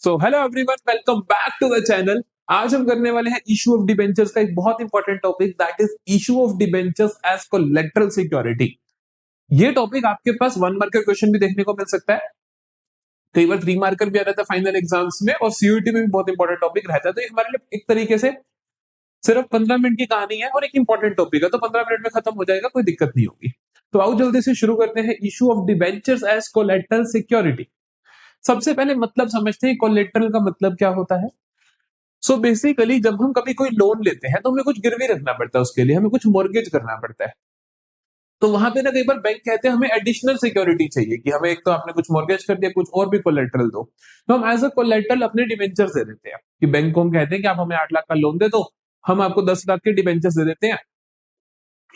So hello everyone, welcome back to the channel. आज हम करने वाले हैं इशू ऑफ डिबेंचर्स का एक बहुत important topic, that is issue of debentures as collateral security. ये टॉपिक आपके पास 1 मार्कर क्वेश्चन भी देखने को मिल सकता है, कई बार 3 मार्कर भी आ जाता है फाइनल एग्जाम्स में, और सीयूईटी में भी बहुत इंपॉर्टेंट टॉपिक रहता है। तो ये हमारे लिए एक तरीके से सिर्फ 15 मिनट की कहानी है और एक इंपॉर्टेंट टॉपिक है, तो 15 मिनट में खत्म हो जाएगा, कोई दिक्कत नहीं होगी। तो आओ जल्दी से शुरू करते हैं। Issue of debentures as collateral security. सबसे पहले मतलब समझते हैं कोलेटरल का मतलब क्या होता है। सो बेसिकली जब हम कभी कोई लोन लेते हैं तो हमें कुछ गिरवी रखना पड़ता है, उसके लिए हमें कुछ मॉर्गेज करना पड़ता है। तो वहां पे ना कई बार बैंक कहते हैं हमें एडिशनल सिक्योरिटी चाहिए, कि हमें एक तो आपने कुछ मॉर्गेज कर दिया, कुछ और भी कोलेटरल दो। तो हम एज अ कोलेटरल अपने डिबेंचर्स दे देते हैं, कि बैंक को हम कहते हैं कि आप हमें 8 लाख का लोन दे दो, हम आपको 10 लाख के डिबेंचर्स दे देते हैं।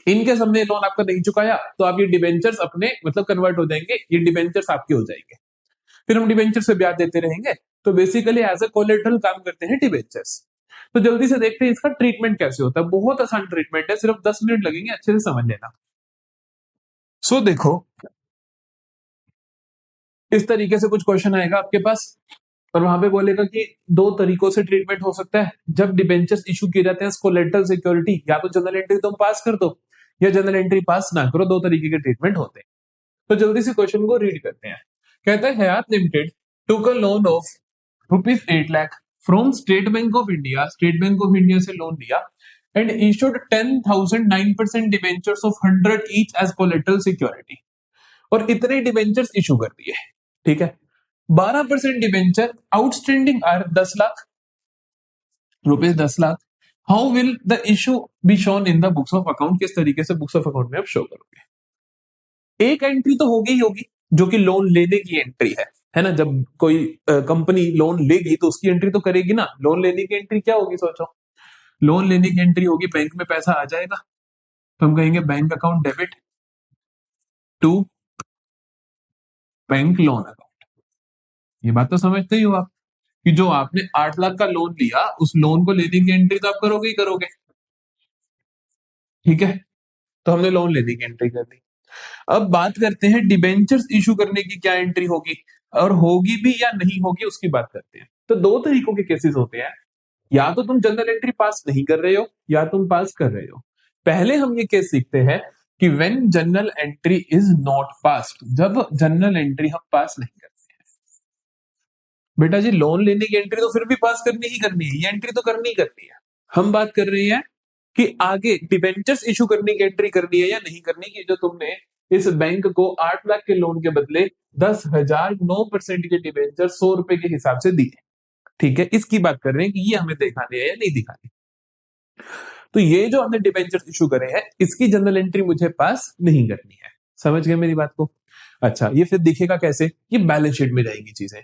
इनकेस हमने लोन आपका नहीं चुकाया तो आप ये डिबेंचर्स अपने मतलब कन्वर्ट हो जाएंगे, ये डिबेंचर्स आपके हो जाएंगे, फिर हम डिबेंचर से ब्याज देते रहेंगे। तो बेसिकली एज अ कोलेटरल काम करते हैं डिबेंचर्स। तो जल्दी से देखते हैं इसका ट्रीटमेंट कैसे होता है। बहुत आसान ट्रीटमेंट है, सिर्फ 10 मिनट लगेंगे, अच्छे से समझ लेना। सो देखो, इस तरीके से कुछ क्वेश्चन आएगा आपके पास, और वहां पे बोलेगा कि 2 तरीकों से ट्रीटमेंट हो सकता है जब डिबेंचर्स इशू किए जाते हैं कोलेटरल सिक्योरिटी। या तो जनरल एंट्री तुम पास कर दो, या जनरल एंट्री पास ना करो, 2 तरीके के ट्रीटमेंट होते हैं। तो जल्दी से क्वेश्चन को रीड करते हैं। कहता है Hayat limited took a loan of ₹8 lakh from State Bank of India. State Bank of India से लोन लिया and issued 10,000 9% debentures of 100 each as collateral security. और इतने डिबेंचर्स इशू कर दिए, ठीक है। 12% debenture outstanding are 10 lakh rupees, 10 lakh. How will the issue be shown in the books of account. किस तरीके से बुक्स ऑफ अकाउंट में आप शो करोगे। एक एंट्री तो होगी ही होगी जो कि लोन लेने की एंट्री है ना। जब कोई कंपनी लोन लेगी तो उसकी एंट्री तो करेगी ना। लोन लेने की एंट्री क्या होगी, सोचो। लोन लेने की एंट्री होगी, बैंक में पैसा आ जाएगा तो हम कहेंगे bank account debit to bank loan account. ये बात तो समझते ही हो आप, कि जो आपने 8 लाख का लोन लिया, उस लोन को लेने की एंट्री तो आप करोगे ही करोगे, ठीक है। तो हमने लोन लेने की एंट्री कर दी। अब बात करते हैं डिबेंचर्स इशू करने की क्या एंट्री होगी, और होगी भी या नहीं होगी उसकी बात करते हैं। तो 2 तरीकों के केसेस होते हैं, या तो तुम जनरल एंट्री पास नहीं कर रहे हो, या तुम पास कर रहे हो। पहले हम ये केस सीखते हैं कि when general entry is not passed, जब जनरल एंट्री हम पास नहीं करते हैं। बेटा जी, लोन लेने की एंट्री तो फिर भी पास करनी ही करनी है, ये एंट्री तो करनी ही करनी है। हम बात कर रहे हैं कि आगे डिबेंचर्स इशू करने की एंट्री करनी है या नहीं करनी की, जो तुमने इस बैंक को 8 लाख के लोन के बदले 10,000 9% के डिबेंचर 100 रुपए के हिसाब से दिए, ठीक है। इसकी बात कर रहे हैं कि ये हमें दिखाने है या नहीं दिखाने। तो ये जो हमने डिबेंचर इशू करे हैं, इसकी जनरल एंट्री मुझे पास नहीं करनी है। समझ गए मेरी बात को। अच्छा, ये फिर दिखेगा कैसे, ये बैलेंस शीट में जाएंगी चीजें।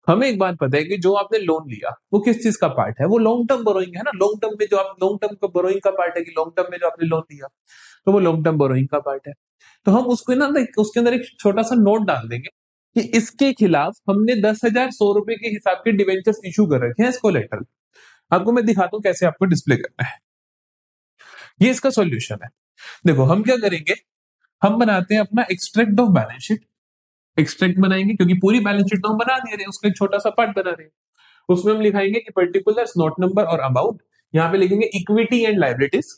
हमें एक बात पता है कि जो आपने लोन लिया वो किस चीज का पार्ट है, वो लॉन्ग टर्म बोरोइंग है ना। लॉन्ग टर्म में जो आप लॉन्ग टर्म का बोरोइंग का पार्ट है, कि लॉन्ग टर्म में जो आपने लोन लिया तो वो लॉन्ग टर्म बोरोइंग का पार्ट है। तो हम उसको ना उसके अंदर एक छोटा सा नोट डाल देंगे कि इसके खिलाफ हमने 10,000 100 रुपए के हिसाब के डिवेंचर्स इशू कर रखे हैं इसको लेटर। आपको मैं दिखाता हूं कैसे आपको डिस्प्ले करना है। ये इसका सॉल्यूशन है। देखो हम क्या करेंगे, हम बनाते हैं अपना extract of balance sheet. Extract बनाएंगे क्योंकि पूरी बैलेंस शीट तो हम बना नहीं रहे, उसका एक छोटा सा पार्ट बना रहे हैं। उसमें हम लिखाएंगे कि पर्टिकुलर्स, नोट नंबर और अमाउंट। यहाँ पे लिखेंगे equity and liabilities.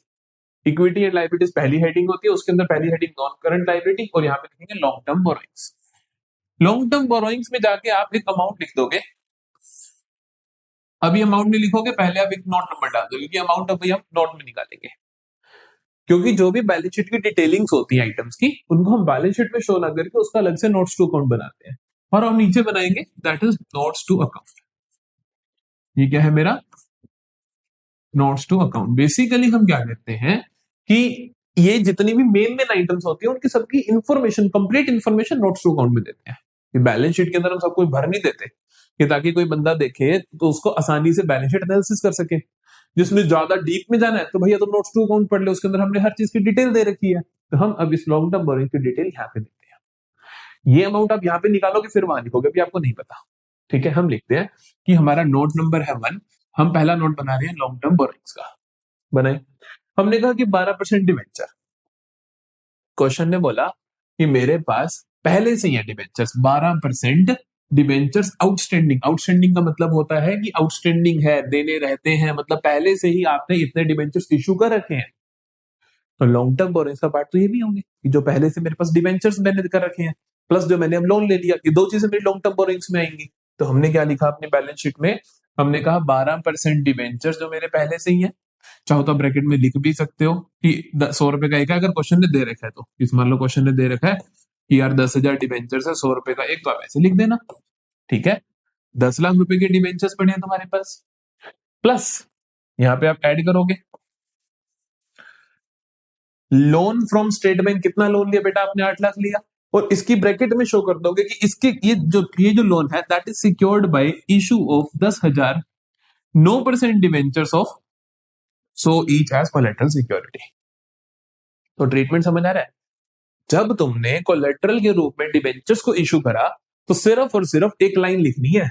Equity and liabilities पहली हेडिंग होती है, उसके अंदर पहली हेडिंग नॉन करंट लाइबिलिटी, और यहाँ पे लिखेंगे long term borrowings. Long term borrowings में जाके आप एक अमाउंट लिख दोगे। अभी अमाउंट नहीं लिखोगे, पहले आप एक नोट नंबर डाल दो, क्योंकि अमाउंट अभी हम नोट में निकालेंगे। क्योंकि जो भी बैलेंस शीट की डिटेलिंग्स होती है आइटम्स की, उनको हम बैलेंस शीट में शो ना करके उसका अलग से नोट्स टू अकाउंट बनाते हैं, और हम नीचे बनाएंगे that is notes to account. ये क्या है मेरा, नोट्स टू अकाउंट। बेसिकली हम क्या करते हैं कि ये जितनी भी मेन मेन आइटम्स होती है उनकी सबकी information, complete information notes to account में देते हैं। बैलेंस शीट के अंदर हम सब कुछ भर नहीं देते, कि ताकि कोई बंदा देखे तो उसको आसानी से बैलेंस शीट एनालिसिस कर सके। जिसमें ज्यादा डीप में जाना है तो भैया तो नोट्स टू अकाउंट पढ़ ले, उसके अंदर हमने हर चीज की डिटेल दे रखी है। तो हम अब इस लॉन्ग टर्म बोरिंग की डिटेल यहाँ पे देते हैं। ये अमाउंट आप यहाँ पे निकालोगे, फिर वहां लिखोगे, अभी आपको नहीं पता, ठीक है। हम लिखते हैं कि हमारा नोट नंबर है 1, हम पहला नोट बना रहे हैं लॉन्ग टर्म बोरिंग्स का। बनाए, हमने कहा कि 12% डिवेंचर। क्वेश्चन ने बोला कि मेरे पास पहले से ही है डिवेंचर्स 12% डिबेंचर्स आउटस्टैंडिंग, आउटस्टैंडिंग का मतलब होता है कि आउटस्टैंडिंग है, देने रहते हैं, मतलब पहले से ही आपने इतने डिबेंचर्स इशू कर रखे हैं। तो लॉन्ग टर्म बोरोइंग्स का पार्ट तो ये भी होंगे कि जो पहले से मेरे पास डिबेंचर्स मैंने कर रखे हैं, प्लस जो मैंने अब लोन ले लिया, ये दो चीजें मेरी लॉन्ग टर्म बोरोइंग्स में आएंगी। तो हमने क्या लिखा अपने बैलेंस शीट में, हमने कहा 12% डिबेंचर्स जो मेरे पहले से ही है। चाहो तो ब्रैकेट में लिख भी सकते हो कि 100 रुपए का एक है, अगर क्वेश्चन ने दे रखा है तो। इस मान लो क्वेश्चन ने दे रखा है कि यार 10,000 डिबेंचर्स है, 100 रुपए का एक, तो आप ऐसे लिख देना। ठीक है, 10 लाख रुपए के डिबेंचर्स पड़े हैं तुम्हारे पास, प्लस यहाँ पे आप ऐड करोगे लोन फ्रॉम स्टेट बैंक। कितना लोन लिया बेटा आपने? 8 लाख लिया। और इसकी ब्रैकेट में शो कर दोगे कि इसके ये जो लोन है that is secured by issue of 10,000 9% debentures of सो ईच एज कोलेटरल सिक्योरिटी। तो ट्रीटमेंट समझ आ रहा है? जब तुमने कोलेटरल के रूप में डिवेंचर्स को इशू करा तो सिर्फ और सिर्फ एक लाइन लिखनी है,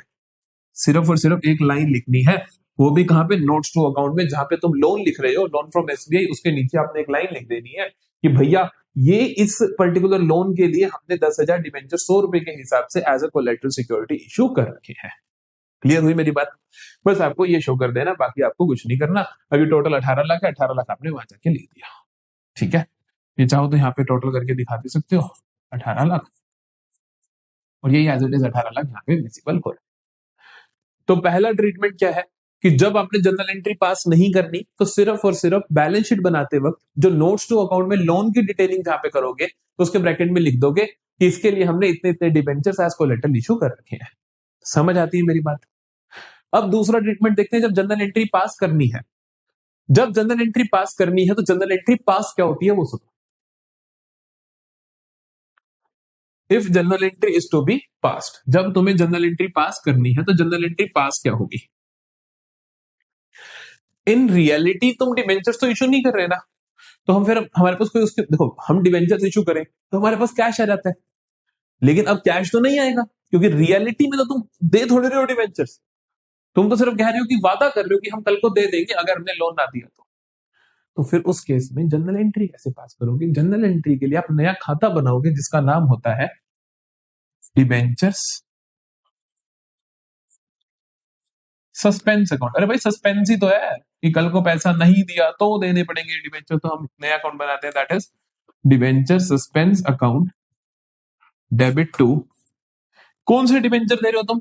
सिर्फ और सिर्फ एक लाइन लिखनी है। वो भी कहां पे? नोट्स टू अकाउंट में, जहां पे तुम लोन लिख रहे हो, लोन फ्रॉम एसबीआई, उसके नीचे आपने एक लाइन लिख देनी है कि भैया ये इस पर्टिकुलर लोन के लिए हमने 10,000 डिवेंचर 100 रुपए के हिसाब से as a collateral security issue कर रखे हैं। क्लियर हुई मेरी बात? बस आपको ये शो कर देना, बाकी आपको कुछ नहीं करना। अभी टोटल 18 लाख है, 18 लाख आपने वहां जाके लिख दिया। ठीक है, ये चाहो तो यहाँ पे टोटल करके दिखा भी सकते हो 18 लाख, और यही एज इट इज 18 लाख यहाँ पे विजिबल हो रहा है। तो पहला ट्रीटमेंट क्या है कि जब आपने जनरल एंट्री पास नहीं करनी तो सिर्फ और सिर्फ बैलेंस शीट बनाते वक्त जो नोट्स टू अकाउंट में लोन की डिटेलिंग जहां पे करोगे तो उसके ब्रैकेट में लिख दोगे कि इसके लिए हमने इतने इतने डिबेंचर्स एज कोलेटरल इशू कर रखे हैं। समझ आती है मेरी बात? अब दूसरा ट्रीटमेंट देखते हैं जब जनरल एंट्री पास करनी है। जब जनरल एंट्री पास करनी है तो जनरल एंट्री पास क्या होती है वो सुनो। If journal entry is to be passed, जब तुम्हें जनरल एंट्री पास करनी है तो जनरल एंट्री पास क्या होगी? इन रियलिटी तुम डिबेंचर्स तो इशू नहीं कर रहे ना, तो हम फिर हमारे पास कोई उसके, देखो हम डिवेंचर्स इशू करें तो हमारे पास कैश आ जाता है, लेकिन अब कैश तो नहीं आएगा क्योंकि रियलिटी में तो तुम दे थोड़े रहे हो डिवेंचर्स। तुम तो सिर्फ कह रहे हो कि वादा कर रहे हो कि हम कल को दे देंगे अगर हमने लोन ना दिया तो फिर उस केस में जनरल एंट्री कैसे पास करोगे? जनरल एंट्री के लिए आप नया खाता बनाओगे जिसका नाम होता है डिवेंचर्स सस्पेंस अकाउंट। अरे भाई सस्पेंस ही तो है कि कल को पैसा नहीं दिया तो देने पड़ेंगे डिवेंचर, तो हम नया अकाउंट बनाते हैं that is debenture suspense account debit to. कौन से डिवेंचर दे रहे हो तुम?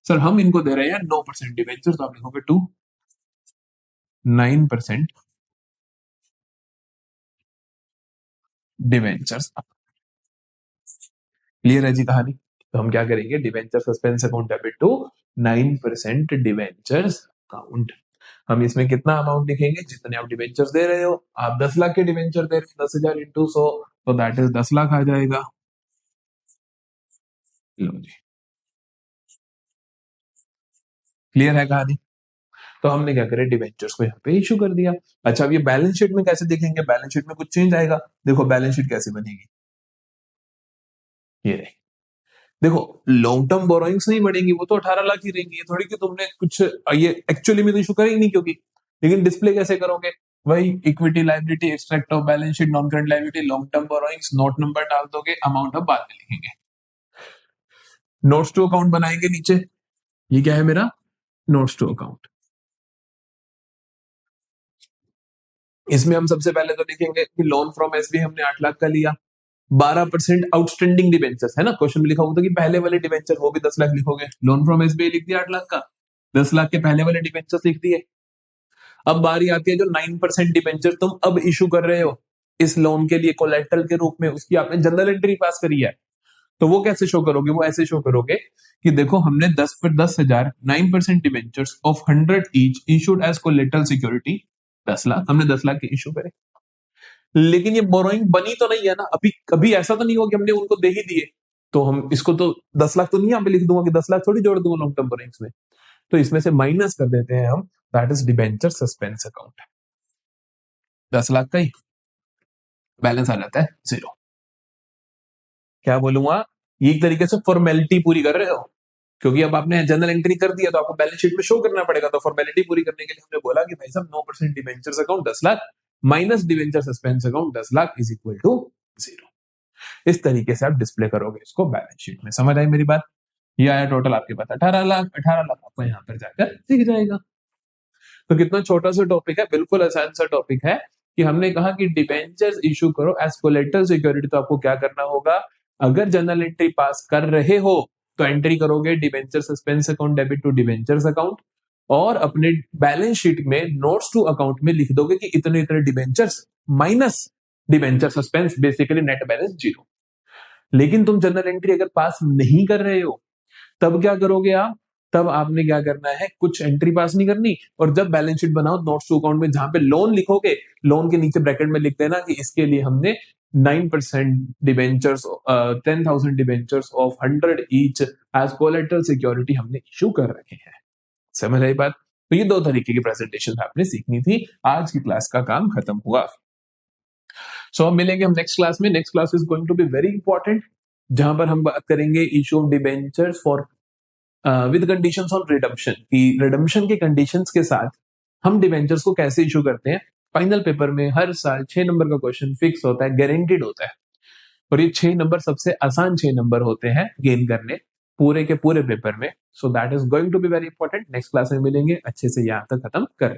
सर हम इनको दे रहे हैं 9% डिवेंचर, तो आप लिखोगे टू 9% डिवेंचर्स। क्लियर है जी कहानी? तो हम क्या करेंगे, debenture suspense account debit to 9% debentures account. हम इसमें कितना अमाउंट लिखेंगे? जितने आप डिवेंचर्स दे रहे हो। आप 10 लाख के डिवेंचर दे रहे हो, 10,000 इंटू 100, तो दैट इज 10 लाख आ जाएगा। लो जी, क्लियर है कहानी? तो हमने क्या करे, डिवेंचर्स को यहाँ पे इशू कर दिया। अच्छा अब ये बैलेंस शीट में कैसे दिखेंगे? बैलेंस शीट में कुछ चेंज आएगा। देखो बैलेंस शीट कैसे बनेगी, ये रही। देखो लॉन्ग टर्म बोरोइंग्स नहीं बढ़ेंगी, वो तो 18 लाख ही रहेंगी। ये थोड़ी कि तुमने कुछ ये एक्चुअली में तो इशू करेंगे नहीं क्योंकि, लेकिन डिस्प्ले कैसे करोगे? वही equity liability extract of balance sheet non current liability long term borrowings, note number डाल दोगे, अमाउंट अब बाद में लिखेंगे। नोट्स टू अकाउंट बनाएंगे नीचे, ये क्या है मेरा नोट्स टू अकाउंट। इसमें हम सबसे पहले तो लिखेंगे कि लोन फ्रॉम एसबीआई हमने 8 लाख का लिया, 12% आउटस्टैंडिंग डिवेंचर्स है ना, क्वेश्चन में लिखा होता कि पहले वाले डिवेंचर वो भी 10 लाख लिखोगे। लोन फ्रॉम एसबीआई लिख दिया 8 लाख का, 10 लाख के पहले वाले डिवेंचर्स लिख दिए। अब बारी आती है जो 9% डिवेंचर तुम अब इशू कर रहे हो इस लोन के लिए कोलेटरल के रूप में, उसकी आपने जनरल एंट्री पास करी है। तो वो कैसे शो करोगे? वो ऐसे शो करोगे कि देखो हमने 10 पर 10,000 9% debentures of 100 each issued as collateral security 10 lakh, हमने 10 लाख के इशू करे। लेकिन ये बोरोइंग बनी तो नहीं है ना अभी, कभी ऐसा तो नहीं हुआ कि हमने उनको दे ही दिए, तो हम इसको तो 10 लाख तो नहीं यहाँ पे लिख दूंगा कि 10 लाख थोड़ी जोड़ दूंगा लॉन्ग टर्म बोरोइंग्स में, तो इसमें से माइनस कर देते हैं हम, that is debenture suspense account. 10 lakh का ही बैलेंस आ जाता है 0। क्या बोलूंगा, ये एक तरीके से फॉर्मेलिटी पूरी कर रहे हो, क्योंकि अब आपने जनरल एंट्री कर दिया तो आपको बैलेंस शीट में शो करना पड़ेगा, तो फॉर्मेलिटी पूरी करने के लिए हमने बोला कि भाई साहब 9% debentures account 10 lakh minus debenture suspense account 10 lakh is equal to 0। इस तरीके से आप डिस्प्ले करोगे इसको बैलेंस शीट में। समझ आई मेरी बात? ये आया टोटल आपके पास 18 लाख। 18 लाख आपको यहाँ पर जाकर दिख जाएगा। तो कितना छोटा सा टॉपिक है, बिल्कुल आसान सा टॉपिक है कि हमने कहा कि डिबेंचर्स इशू करो एज कोलेटरल सिक्योरिटी। तो आपको क्या करना होगा, अगर जर्नल एंट्री पास कर रहे हो तो एंट्री करोगे debenture suspense account debit to debentures account, और अपने बैलेंस शीट में नोट्स टू अकाउंट में लिख दोगे कि इतने इतने debentures minus debenture suspense, basically net balance 0। लेकिन तुम जर्नल एंट्री अगर पास नहीं कर रहे हो तब क्या करोगे आप, तब आपने क्या करना है, कुछ एंट्री पास नहीं करनी, और जब बैलेंस शीट बनाओ नोट्स टू अकाउंट में जहां पे लोन लिखोगे, लोन के नीचे ब्रैकेट में लिख देना कि इसके लिए हमने 9% debentures 10,000 debentures of 100 each as collateral security हमने इशू कर रखे हैं। समझ आई बात? तो ये दो तरीके की प्रेजेंटेशन आपने सीखनी थी। आज की क्लास का काम खत्म हुआ। सो अब मिलेंगे हम नेक्स्ट क्लास में। Next class is going to be very important, जहां पर हम बात करेंगे issue of debentures for with conditions on redemption, की रिडम्पशन के कंडीशंस के साथ हम डिबेंचर्स को कैसे इशू करते हैं। फाइनल पेपर में हर साल 6 नंबर का क्वेश्चन फिक्स होता है, गारंटीड होता है, और ये 6 नंबर सबसे आसान 6 नंबर होते हैं गेन करने पूरे के पूरे पेपर में। So that is going to be very important. Next class में मिलेंगे, अच्छे से यहाँ तक खत्म करें।